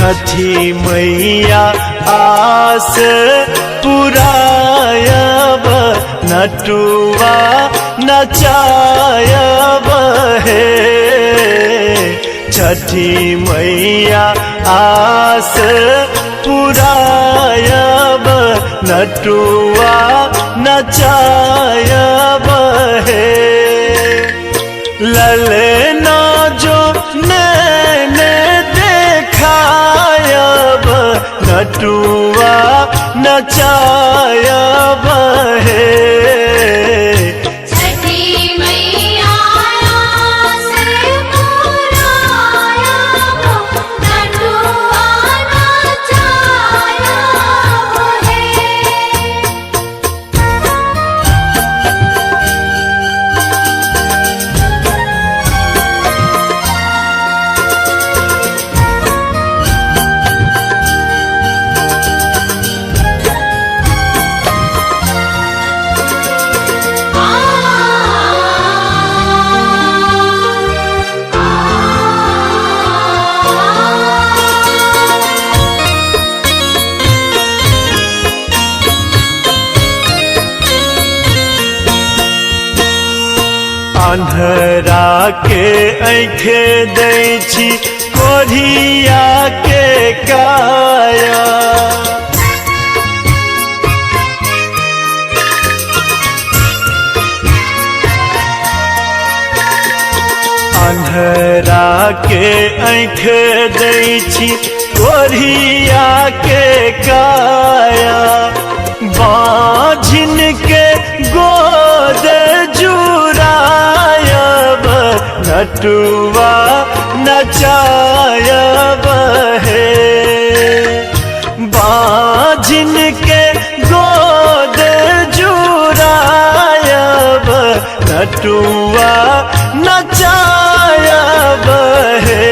छठी मैया आस पुरायब नटुआ नचायब हे। छठी मैया आस पुरायब नटुआ नचायब हे। ललना जो नैन देखायब नटुआ नचायब हे। अन्हरा के आँखे दै छी कोढ़िया के काया। अन्हरा के आँखे दै छी कोढ़िया के काया। बाझिन के गोद जुरायब नटुआ नचायब हे। बाझिन के गोद जुरायब नटुआ नचायब हे।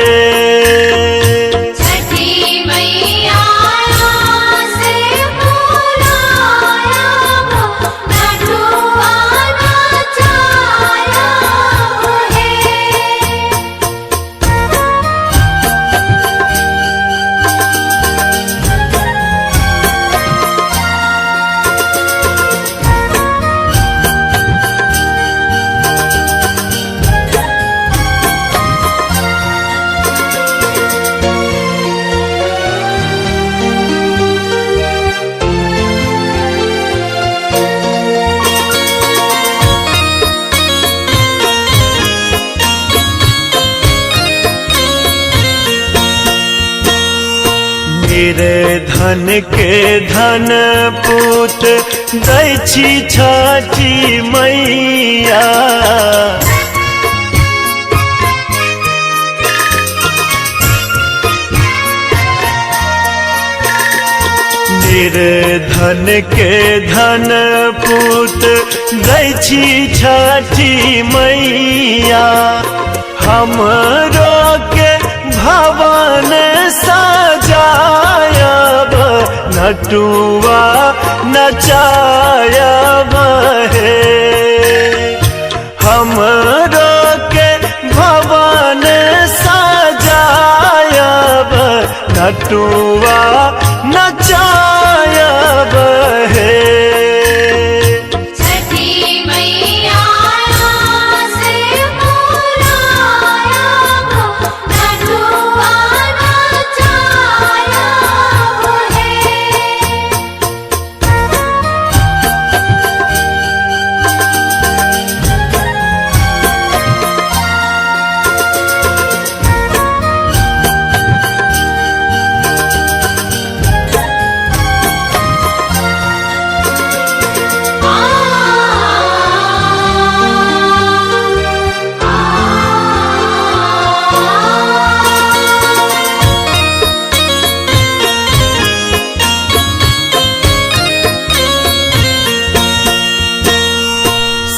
धन के धन पूत दै छी छठी मैया। निर्धन के धन पूत दै छी छठी मैया। हमरो के भवन सजायब नटुआ नचायब हे। हमरो के भवन सजायब नटुआ नचायब हे।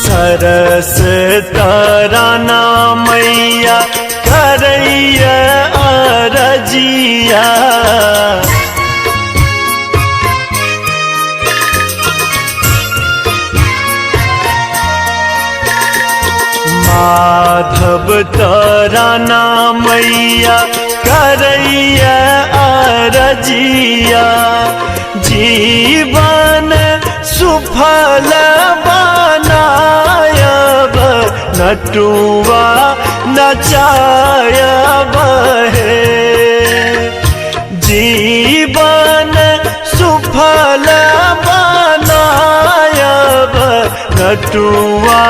सरस तराना मैया करैया अरजिया। माधव तराना मैया करैया अरजिया जीवन सुफल बनायब नटुआ नचायब हे जीवन सुफल बनायब नटुआ